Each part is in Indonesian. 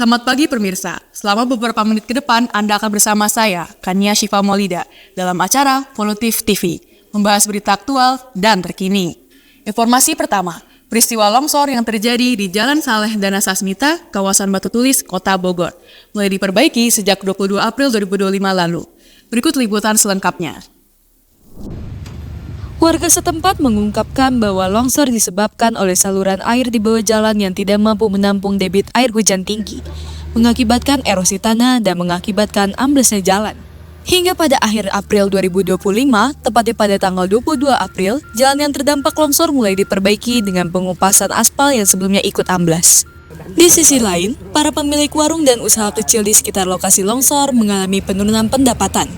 Selamat pagi pemirsa, selama beberapa menit ke depan Anda akan bersama saya, Kania Syifa Maulida, dalam acara Volutif TV, membahas berita aktual dan terkini. Informasi pertama, peristiwa longsor yang terjadi di Jalan Saleh Dana Sasmita, kawasan Batu Tulis, Kota Bogor, mulai diperbaiki sejak 22 April 2025 lalu. Berikut liputan selengkapnya. Warga setempat mengungkapkan bahwa longsor disebabkan oleh saluran air di bawah jalan yang tidak mampu menampung debit air hujan tinggi, mengakibatkan erosi tanah dan mengakibatkan amblesnya jalan. Hingga pada akhir April 2025, tepatnya pada tanggal 22 April, jalan yang terdampak longsor mulai diperbaiki dengan pengupasan aspal yang sebelumnya ikut amblas. Di sisi lain, para pemilik warung dan usaha kecil di sekitar lokasi longsor mengalami penurunan pendapatan.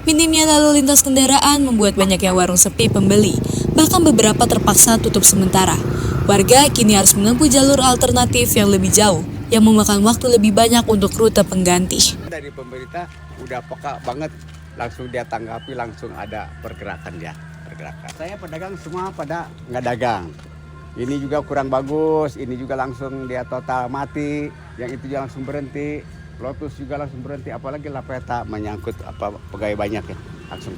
Minimnya lalu lintas kendaraan membuat banyaknya warung sepi pembeli, bahkan beberapa terpaksa tutup sementara. Warga kini harus menempuh jalur alternatif yang lebih jauh, yang memakan waktu lebih banyak untuk rute pengganti. Dari pemerintah udah peka banget, langsung dia tanggapi, langsung ada pergerakan. Saya pedagang semua pada nggak dagang. Ini juga kurang bagus, ini juga langsung dia total mati, yang itu juga langsung berhenti. Lotus juga langsung berhenti, apalagi Lapeta menyangkut pegawai banyak ya, langsung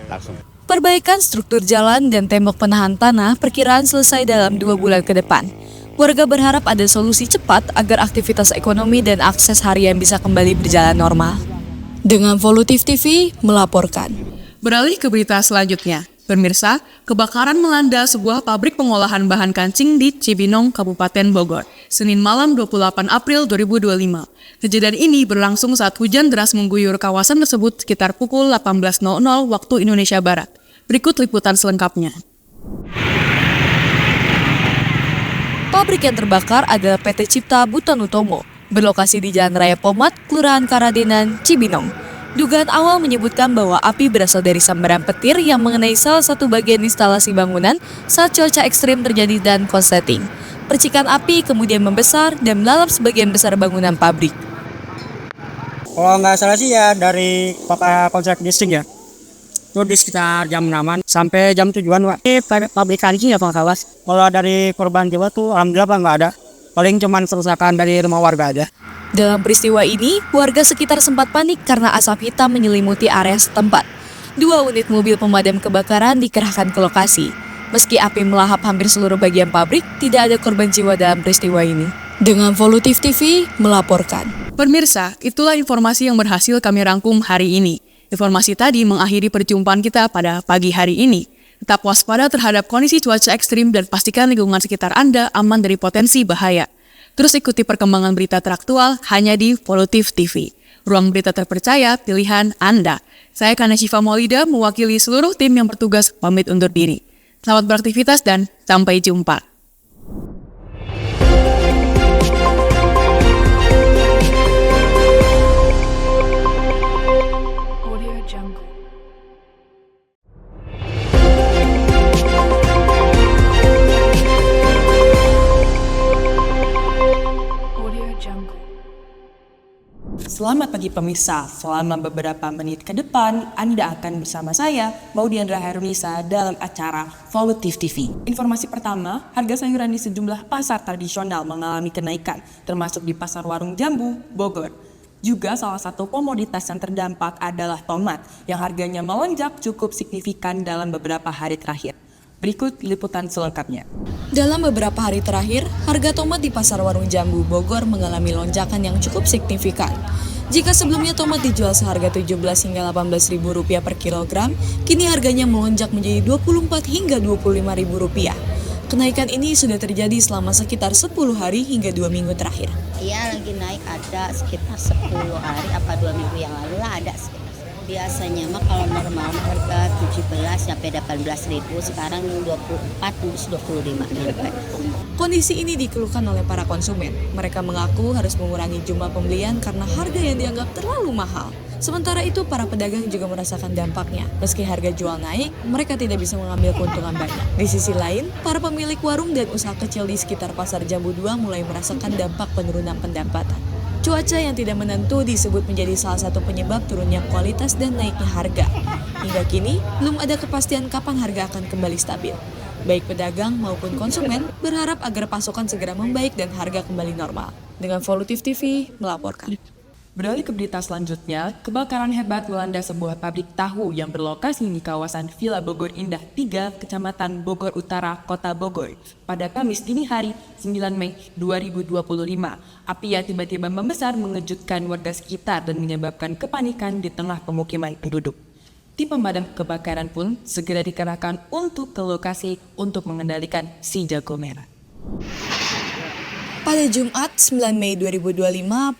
langsung. Perbaikan struktur jalan dan tembok penahan tanah perkiraan selesai dalam 2 bulan ke depan. Warga berharap ada solusi cepat agar aktivitas ekonomi dan akses harian bisa kembali berjalan normal. Dengan Volutif TV melaporkan. Beralih ke berita selanjutnya. Pemirsa, kebakaran melanda sebuah pabrik pengolahan bahan kancing di Cibinong, Kabupaten Bogor, Senin malam 28 April 2025. Kejadian ini berlangsung saat hujan deras mengguyur kawasan tersebut sekitar pukul 18.00 waktu Indonesia Barat. Berikut liputan selengkapnya. Pabrik yang terbakar adalah PT Cipta Buton Utomo, berlokasi di Jalan Raya Pomat, Kelurahan Karadenan, Cibinong. Dugaan awal menyebutkan bahwa api berasal dari sambaran petir yang mengenai salah satu bagian instalasi bangunan saat cuaca ekstrim terjadi dan konsleting. Percikan api kemudian membesar dan melalap sebagian besar bangunan pabrik. Kalau nggak salah sih ya dari konsep listrik ya. Itu di sekitar jam 6 sampai jam 7-an, Pak. Ini pabrik kancing ya, Pak Kawas. Kalau dari korban jiwa tuh alhamdulillah Pak nggak ada. Paling cuma kerusakan dari rumah warga aja. Dalam peristiwa ini, warga sekitar sempat panik karena asap hitam menyelimuti area setempat. 2 unit mobil pemadam kebakaran dikerahkan ke lokasi. Meski api melahap hampir seluruh bagian pabrik, tidak ada korban jiwa dalam peristiwa ini. Dengan Volutif TV melaporkan. Pemirsa, itulah informasi yang berhasil kami rangkum hari ini. Informasi tadi mengakhiri perjumpaan kita pada pagi hari ini. Tetap waspada terhadap kondisi cuaca ekstrim dan pastikan lingkungan sekitar Anda aman dari potensi bahaya. Terus ikuti perkembangan berita teraktual hanya di Volutif TV. Ruang berita terpercaya, pilihan Anda. Saya Kania Syifa Maulida mewakili seluruh tim yang bertugas pamit undur diri. Selamat beraktivitas dan sampai jumpa. Selamat pagi pemirsa, selama beberapa menit ke depan Anda akan bersama saya, Maudiandra Herunisa dalam acara Volutif TV. Informasi pertama, harga sayuran di sejumlah pasar tradisional mengalami kenaikan, termasuk di Pasar Warung Jambu, Bogor. Juga salah satu komoditas yang terdampak adalah tomat, yang harganya melonjak cukup signifikan dalam beberapa hari terakhir. Berikut liputan selengkapnya. Dalam beberapa hari terakhir, harga tomat di Pasar Warung Jambu, Bogor mengalami lonjakan yang cukup signifikan. Jika sebelumnya tomat dijual seharga Rp17 hingga Rp18.000 per kilogram, kini harganya melonjak menjadi Rp24 hingga Rp25.000. Kenaikan ini sudah terjadi selama sekitar 10 hari hingga 2 minggu terakhir. Iya, lagi naik ada sekitar 10 hari apa 2 minggu yang lalu lah ada sekitar. Biasanya mah kalau normal harga 17 sampai 18.000, sekarang 24 terus 25 gitu. Kondisi ini dikeluhkan oleh para konsumen. Mereka mengaku harus mengurangi jumlah pembelian karena harga yang dianggap terlalu mahal. Sementara itu, para pedagang juga merasakan dampaknya. Meski harga jual naik, mereka tidak bisa mengambil keuntungan banyak. Di sisi lain, para pemilik warung dan usaha kecil di sekitar Pasar Jambu 2 mulai merasakan dampak penurunan pendapatan. Cuaca yang tidak menentu disebut menjadi salah satu penyebab turunnya kualitas dan naiknya harga. Hingga kini, belum ada kepastian kapan harga akan kembali stabil. Baik pedagang maupun konsumen berharap agar pasokan segera membaik dan harga kembali normal. Dengan Volutif TV melaporkan. Beralih ke berita selanjutnya, kebakaran hebat melanda sebuah pabrik tahu yang berlokasi di kawasan Villa Bogor Indah 3, Kecamatan Bogor Utara, Kota Bogor, pada Kamis dini hari 9 Mei 2025. Api yang tiba-tiba membesar mengejutkan warga sekitar dan menyebabkan kepanikan di tengah pemukiman penduduk. Tim pemadam kebakaran pun segera dikerahkan untuk ke lokasi untuk mengendalikan si jago merah. Pada Jumat 9 Mei 2025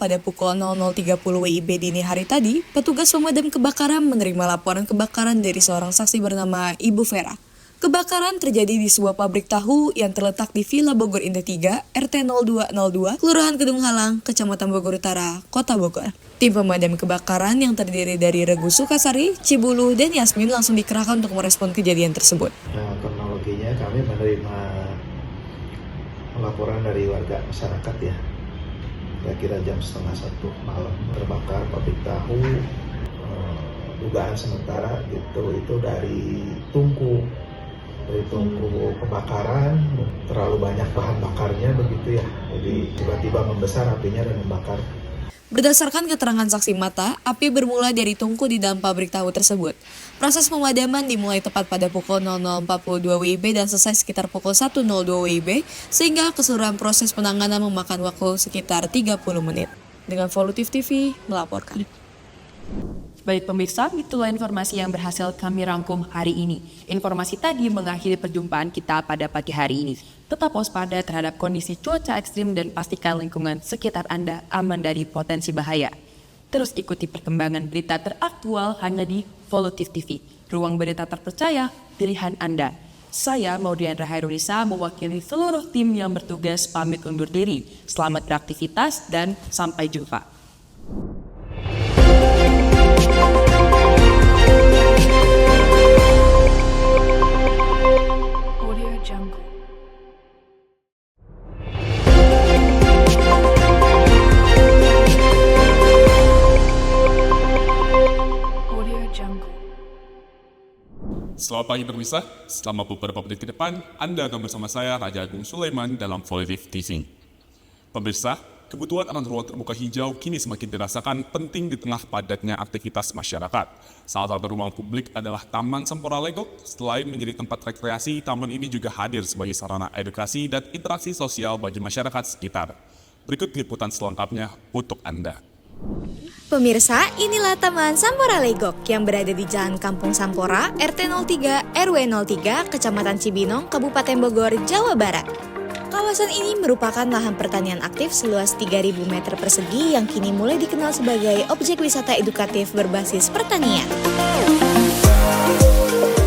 pada pukul 00.30 WIB dini hari tadi, petugas pemadam kebakaran menerima laporan kebakaran dari seorang saksi bernama Ibu Vera. Kebakaran terjadi di sebuah pabrik tahu yang terletak di Villa Bogor Indah 3, RT 0202, Kelurahan Kedung Halang, Kecamatan Bogor Utara, Kota Bogor. Tim pemadam kebakaran yang terdiri dari Regu Sukasari, Cibulu, dan Yasmin langsung dikerahkan untuk merespon kejadian tersebut. Nah, kronologinya kami menerima laporan dari warga masyarakat ya, kira-kira jam 12:30 malam terbakar pabrik tahu. Dugaan sementara itu dari tungku kebakaran, terlalu banyak bahan bakarnya begitu ya, jadi tiba-tiba membesar apinya dan membakar. Berdasarkan keterangan saksi mata, api bermula dari tungku di dalam pabrik tahu tersebut. Proses pemadaman dimulai tepat pada pukul 00.42 WIB dan selesai sekitar pukul 1.02 WIB, sehingga keseluruhan proses penanganan memakan waktu sekitar 30 menit. Dengan Volutif TV melaporkan. Baik pemirsa, itulah informasi yang berhasil kami rangkum hari ini. Informasi tadi mengakhiri perjumpaan kita pada pagi hari ini. Tetap waspada terhadap kondisi cuaca ekstrim dan pastikan lingkungan sekitar Anda aman dari potensi bahaya. Terus ikuti perkembangan berita teraktual hanya di Volutif TV. Ruang berita terpercaya, pilihan Anda. Saya Maudiandra Hairunisa mewakili seluruh tim yang bertugas pamit undur diri. Selamat beraktivitas dan sampai jumpa. Selamat pagi pemirsa, selama beberapa menit ke depan, Anda akan bersama saya Raja Agung Sulaiman dalam Volutif TV. Pemirsa, kebutuhan akan ruang terbuka hijau kini semakin dirasakan penting di tengah padatnya aktivitas masyarakat. Salah satu ruang publik adalah Taman Sampora Legok. Selain menjadi tempat rekreasi, taman ini juga hadir sebagai sarana edukasi dan interaksi sosial bagi masyarakat sekitar. Berikut liputan selengkapnya untuk Anda. Pemirsa, inilah Taman Sampora Legok yang berada di Jalan Kampung Sampora, RT 03, RW 03, Kecamatan Cibinong, Kabupaten Bogor, Jawa Barat. Kawasan ini merupakan lahan pertanian aktif seluas 3.000 meter persegi yang kini mulai dikenal sebagai objek wisata edukatif berbasis pertanian.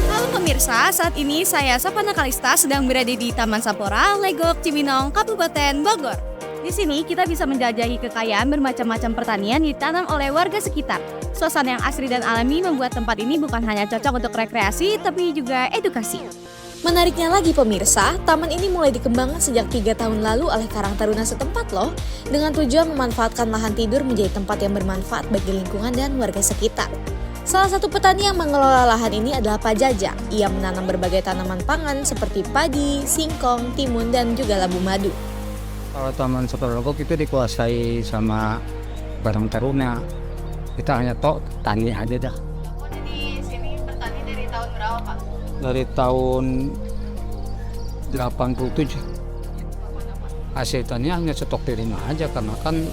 Halo pemirsa, saat ini saya Sapana Kalista sedang berada di Taman Sampora Legok, Cibinong, Kabupaten Bogor. Di sini kita bisa menjajahi kekayaan bermacam-macam pertanian ditanam oleh warga sekitar. Suasana yang asri dan alami membuat tempat ini bukan hanya cocok untuk rekreasi, tapi juga edukasi. Menariknya lagi pemirsa, taman ini mulai dikembangkan sejak 3 tahun lalu oleh Karang Taruna setempat loh, dengan tujuan memanfaatkan lahan tidur menjadi tempat yang bermanfaat bagi lingkungan dan warga sekitar. Salah satu petani yang mengelola lahan ini adalah Pak Jaja. Ia menanam berbagai tanaman pangan seperti padi, singkong, timun, dan juga labu madu. Kalau Taman Sampora Legok itu dikuasai sama Karang Taruna. Kita hanya tani aja dah. Di sini petani dari tahun berapa Pak? Dari tahun 87. Hasil tani hanya stok di rumah aja karena kan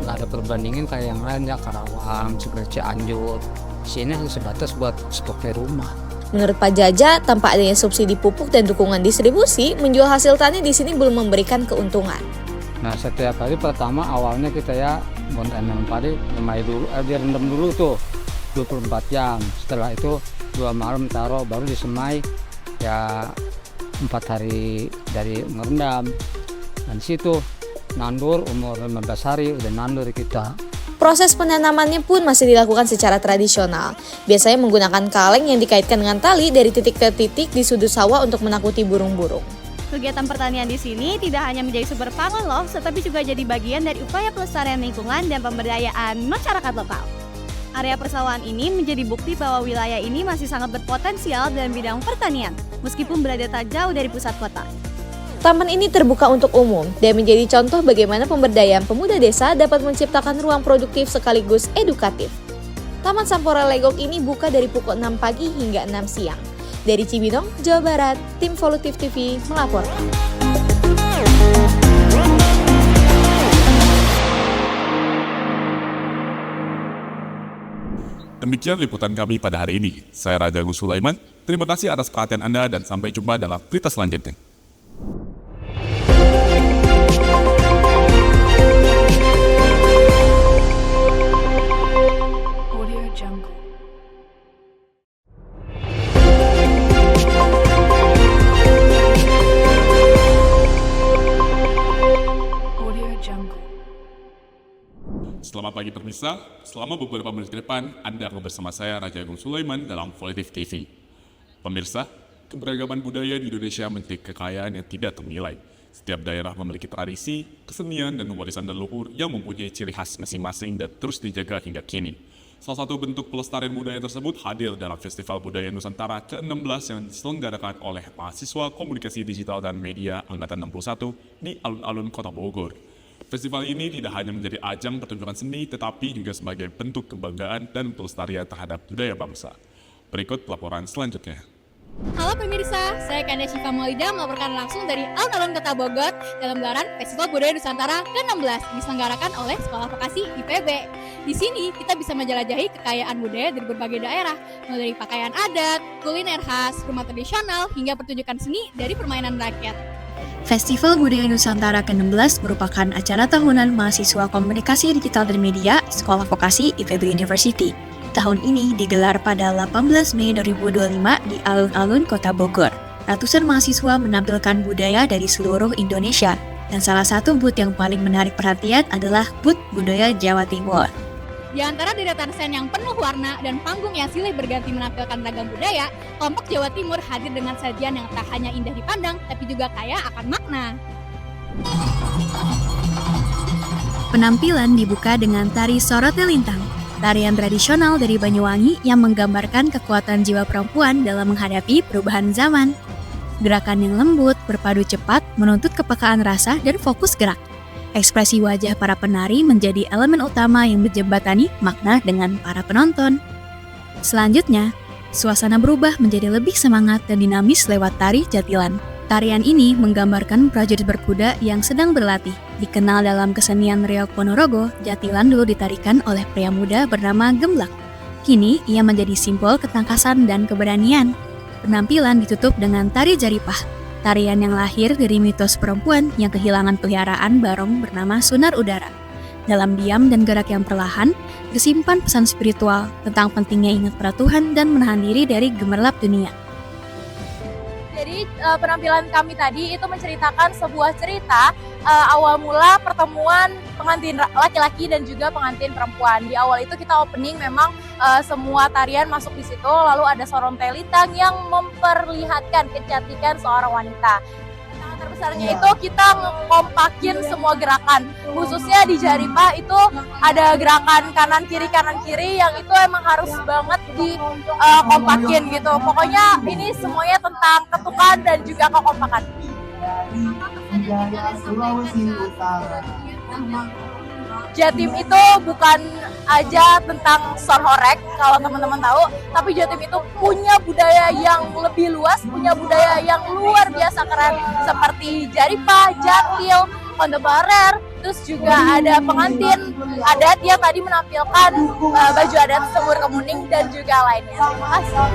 nggak ada perbandingan kayak yang lain ya, Karawang, seperti Cianjur. Sini hanya sebatas buat stok di rumah. Menurut Pak Jaja, tanpa adanya subsidi pupuk dan dukungan distribusi, menjual hasil tani di sini belum memberikan keuntungan. Nah, setiap hari pertama awalnya kita ya menanam padi, direndam dulu tuh 24 jam. Setelah itu 2 malam taruh, baru disemai ya 4 hari dari merendam. Dan situ nandur umur 15 hari udah nandur kita. Proses penanamannya pun masih dilakukan secara tradisional. Biasanya menggunakan kaleng yang dikaitkan dengan tali dari titik ke titik di sudut sawah untuk menakuti burung-burung. Kegiatan pertanian di sini tidak hanya menjadi sumber pangan loh, tetapi juga jadi bagian dari upaya pelestarian lingkungan dan pemberdayaan masyarakat lokal. Area persawahan ini menjadi bukti bahwa wilayah ini masih sangat berpotensial dalam bidang pertanian, meskipun berada tak jauh dari pusat kota. Taman ini terbuka untuk umum dan menjadi contoh bagaimana pemberdayaan pemuda desa dapat menciptakan ruang produktif sekaligus edukatif. Taman Sampora Legok ini buka dari pukul 6 pagi hingga 6 siang. Dari Cibinong, Jawa Barat, tim Volutif TV melaporkan. Demikian liputan kami pada hari ini. Saya Raja Agus Sulaiman. Terima kasih atas perhatian Anda dan sampai jumpa dalam berita selanjutnya. Selamat pagi pemirsa, selama beberapa menit ke depan, Anda akan bersama saya Raja Agung Sulaiman dalam Volutif TV. Pemirsa, keberagaman budaya di Indonesia menjadi kekayaan yang tidak ternilai. Setiap daerah memiliki tradisi, kesenian, dan warisan leluhur yang mempunyai ciri khas masing-masing dan terus dijaga hingga kini. Salah satu bentuk pelestarian budaya tersebut hadir dalam Festival Budaya Nusantara ke-16 yang diselenggarakan oleh mahasiswa Komunikasi Digital dan Media Angkatan 61 di alun-alun Kota Bogor. Festival ini tidak hanya menjadi ajang pertunjukan seni, tetapi juga sebagai bentuk kebanggaan dan pelestarian terhadap budaya bangsa. Berikut laporan selanjutnya. Halo pemirsa, saya Kanda Syifa Maulida melaporkan langsung dari alun-alun Kota Bogor dalam gelaran Festival Budaya Nusantara ke-16 diselenggarakan oleh Sekolah Vokasi IPB. Di sini kita bisa menjelajahi kekayaan budaya dari berbagai daerah, mulai dari pakaian adat, kuliner khas, rumah tradisional, hingga pertunjukan seni dari permainan rakyat. Festival Budaya Nusantara ke-16 merupakan acara tahunan mahasiswa Komunikasi Digital dan Media Sekolah Vokasi IPB University. Tahun ini digelar pada 18 Mei 2025 di alun-alun Kota Bogor. Ratusan mahasiswa menampilkan budaya dari seluruh Indonesia, dan salah satu booth yang paling menarik perhatian adalah booth budaya Jawa Timur. Di antara deretan stand yang penuh warna dan panggung yang silih berganti menampilkan ragam budaya, kelompok Jawa Timur hadir dengan sajian yang tak hanya indah dipandang, tapi juga kaya akan makna. Penampilan dibuka dengan tari Sorote Lintang, tarian tradisional dari Banyuwangi yang menggambarkan kekuatan jiwa perempuan dalam menghadapi perubahan zaman. Gerakan yang lembut, berpadu cepat, menuntut kepekaan rasa dan fokus gerak. Ekspresi wajah para penari menjadi elemen utama yang menjembatani makna dengan para penonton. Selanjutnya, suasana berubah menjadi lebih semangat dan dinamis lewat tari Jatilan. Tarian ini menggambarkan prajurit berkuda yang sedang berlatih. Dikenal dalam kesenian Reog Ponorogo, Jatilan dulu ditarikan oleh pria muda bernama Gemblak. Kini, ia menjadi simbol ketangkasan dan keberanian. Penampilan ditutup dengan tari Jaripah, tarian yang lahir dari mitos perempuan yang kehilangan peliharaan barong bernama Sunar Udara. Dalam diam dan gerak yang perlahan, tersimpan pesan spiritual tentang pentingnya ingat pada Tuhan dan menahan diri dari gemerlap dunia. Jadi penampilan kami tadi itu menceritakan sebuah cerita awal mula pertemuan pengantin laki-laki dan juga pengantin perempuan. Di awal itu kita opening memang semua tarian masuk di situ, lalu ada Sorote Lintang yang memperlihatkan kecantikan seorang wanita. Yang terbesarnya itu kita ngompakin semua gerakan, khususnya di Jaripah itu ada gerakan kanan kiri yang itu emang harus banget dikompakin gitu. Pokoknya ini semuanya tentang ketukan dan juga kekompakan. Jatim itu bukan aja tentang sonhorek kalau teman-teman tahu, tapi Jatim itu punya budaya yang lebih luas, punya budaya yang luar biasa keren seperti Jaripah, Jatil, Kontemporer, terus juga ada pengantin adat yang tadi menampilkan baju adat Sumur Kemuning dan juga lainnya. Terima kasih.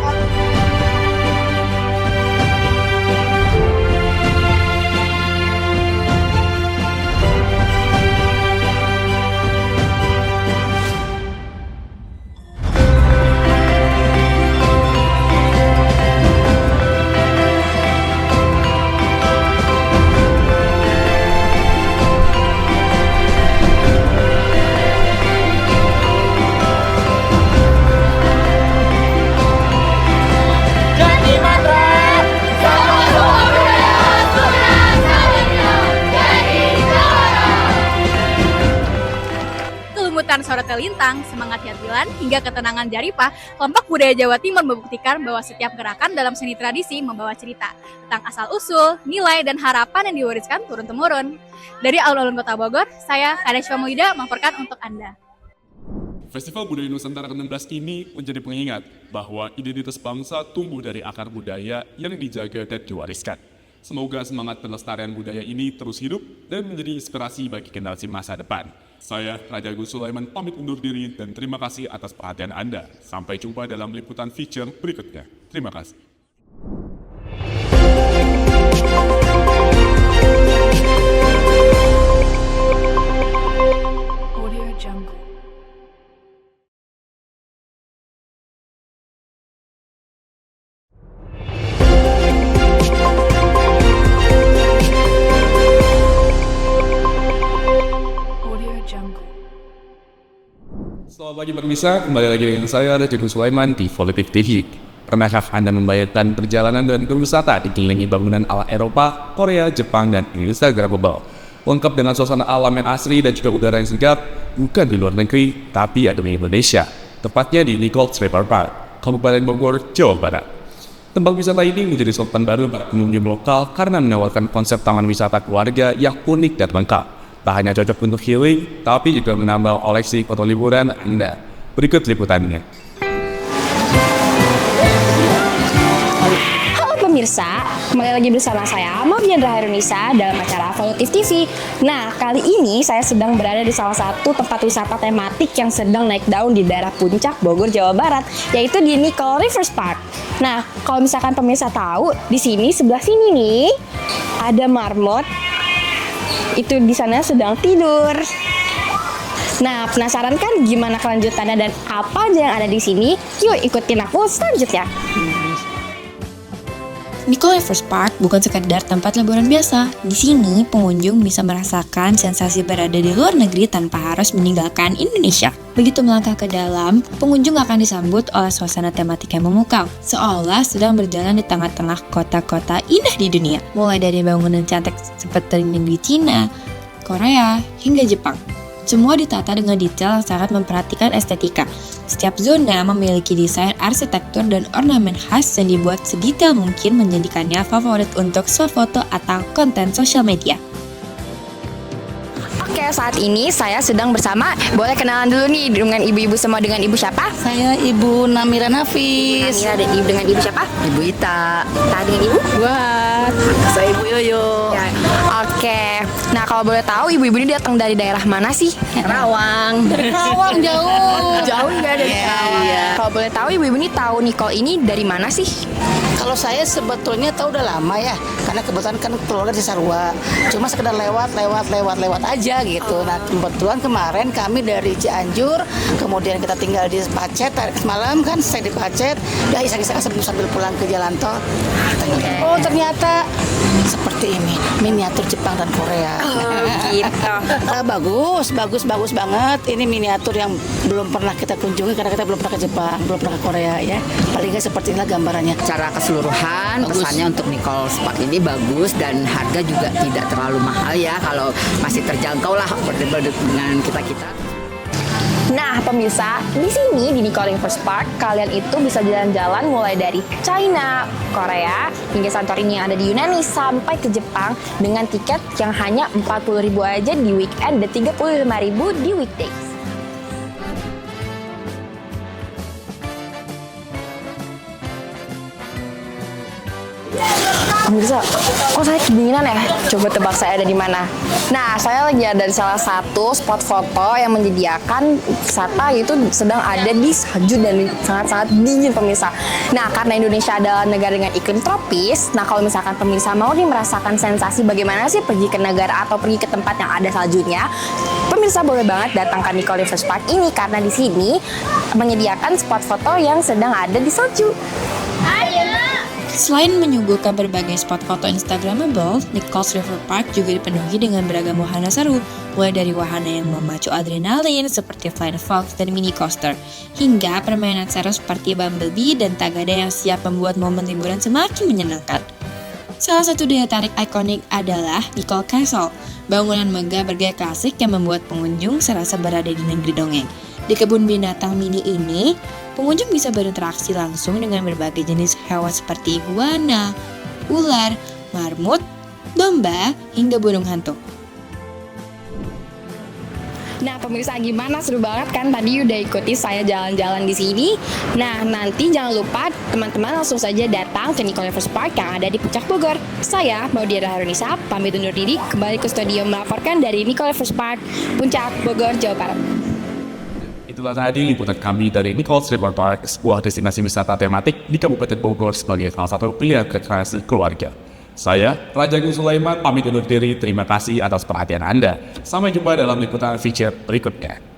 Sorotel Lintang, semangat Yatilan, hingga ketenangan Jaripah, kelompok budaya Jawa Timur membuktikan bahwa setiap gerakan dalam seni tradisi membawa cerita tentang asal-usul, nilai, dan harapan yang diwariskan turun-temurun. Dari alun-alun Kota Bogor, saya Kadeswa Muida melaporkan untuk Anda. Festival Budaya Nusantara ke-16 ini menjadi pengingat bahwa identitas bangsa tumbuh dari akar budaya yang dijaga dan diwariskan. Semoga semangat pelestarian budaya ini terus hidup dan menjadi inspirasi bagi generasi masa depan. Saya, Raja Agus Sulaiman, pamit undur diri dan terima kasih atas perhatian Anda. Sampai jumpa dalam liputan feature berikutnya. Terima kasih. Selamat pagi pemirsa, kembali lagi dengan saya Raja Agus Sulaiman di Volitif TV. Pernahkah Anda membayangkan perjalanan dan berwisata dikelilingi bangunan ala Eropa, Korea, Jepang, dan Instagram global? Lengkap dengan suasana alam yang asri dan juga udara yang segar, bukan di luar negeri, tapi ada di Indonesia. Tepatnya di Nichols River Park, Kabupaten Bogor, Jawa Barat. Tempat wisata ini menjadi sorotan baru para pengunjung lokal karena menawarkan konsep taman wisata keluarga yang unik dan lengkap. Tak hanya cocok untuk healing, tapi juga menambah koleksi foto liburan Anda. Berikut liputannya. Halo pemirsa, kembali lagi bersama saya Mardian Rahairunisa dalam acara Volitif TV. Nah, kali ini saya sedang berada di salah satu tempat wisata tematik yang sedang naik daun di daerah Puncak, Bogor, Jawa Barat, yaitu di Nichols River Park. Nah, kalau misalkan pemirsa tahu, di sini sebelah sini nih ada marmot. Itu di sana sedang tidur. Nah, penasaran kan gimana kelanjutannya dan apa aja yang ada di sini? Yuk ikutin aku selanjutnya. Nichols River Park bukan sekedar tempat liburan biasa. Di sini, pengunjung bisa merasakan sensasi berada di luar negeri tanpa harus meninggalkan Indonesia. Begitu melangkah ke dalam, pengunjung akan disambut oleh suasana tematik yang memukau, seolah sedang berjalan di tengah-tengah kota-kota indah di dunia. Mulai dari bangunan cantik seperti di Cina, Korea, hingga Jepang. Semua ditata dengan detail yang sangat memperhatikan estetika. Setiap zona memiliki desain arsitektur dan ornamen khas yang dibuat sedetail mungkin menjadikannya favorit untuk swafoto atau konten sosial media. Oke, saat ini saya sedang bersama, boleh kenalan dulu nih dengan ibu-ibu semua. Dengan ibu siapa? Saya Ibu Namira Nafis. Namira, dan ibu dengan ibu siapa? Ibu Ita. Dengan ibu? Buat. Saya Ibu Yoyo. Ya. Oke, nah kalau boleh tahu ibu-ibu ini datang dari daerah mana sih? Rawang. Dari Rawang, jauh. Jauh ya dari Rawang. Iya. Kalau boleh tahu ibu-ibu ini tahu Nicole ini dari mana sih? Kalau saya sebetulnya tahu udah lama ya, karena kebetulan kan keluarga di Sarua. Cuma sekedar lewat aja gitu. Nah, kebetulan kemarin kami dari Cianjur, kemudian kita tinggal di Pacet, malam kan saya di Pacet, udah iseng-iseng sambil pulang ke jalan tol. Oh, ternyata seperti ini, miniatur Jepang dan Korea. Gitu. Bagus banget. Ini miniatur yang belum pernah kita kunjungi karena kita belum pernah ke Jepang, belum pernah ke Korea ya. Paling nggak seperti inilah gambarannya. Secara keseluruhan pesannya untuk Nichols Park ini bagus dan harga juga tidak terlalu mahal ya, kalau masih terjangkau lah dengan kita. Nah, pemirsa, di sini di Nichols River Park kalian itu bisa jalan-jalan mulai dari China, Korea, hingga Santorini yang ada di Yunani sampai ke Jepang dengan tiket yang hanya 40.000 aja di weekend dan 35.000 di weekdays. Pemirsa, kok saya kedinginan ya? Coba tebak saya ada di mana? Nah, saya lagi ada di salah satu spot foto yang menyediakan wisata itu sedang ada di salju dan sangat-sangat dingin pemirsa. Nah, karena Indonesia adalah negara dengan iklim tropis, nah kalau misalkan pemirsa mau nih merasakan sensasi bagaimana sih pergi ke negara atau pergi ke tempat yang ada saljunya, pemirsa boleh banget datang ke Nichols River Park ini karena di sini menyediakan spot foto yang sedang ada di salju. Selain menyuguhkan berbagai spot foto Instagramable, Nichols River Park juga dipenuhi dengan beragam wahana seru, mulai dari wahana yang memacu adrenalin seperti Flying Fox dan mini coaster, hingga permainan seru seperti Bumblebee dan Tagada yang siap membuat momen liburan semakin menyenangkan. Salah satu daya tarik ikonik adalah Nichols Castle, bangunan megah bergaya klasik yang membuat pengunjung serasa berada di negeri dongeng. Di kebun binatang mini ini, pengunjung bisa berinteraksi langsung dengan berbagai jenis hewan seperti iguana, ular, marmut, domba, hingga burung hantu. Nah pemirsa, gimana, seru banget kan tadi udah ikuti saya jalan-jalan di sini. Nah nanti jangan lupa teman-teman langsung saja datang ke Nicole Evers Park yang ada di Puncak Bogor. Saya Maudia Rahernisa pamit undur diri, kembali ke studio melaporkan dari Nicole Evers Park, Puncak Bogor, Jawa Barat. Itulah tadi liputan kami dari Nichols River Park, sebuah destinasi wisata tematik di Kabupaten Bogor sebagai salah satu pilihan rekreasi keluarga. Saya, Raja Agung Sulaiman, pamit undur diri. Terima kasih atas perhatian Anda. Sampai jumpa dalam liputan feature berikutnya.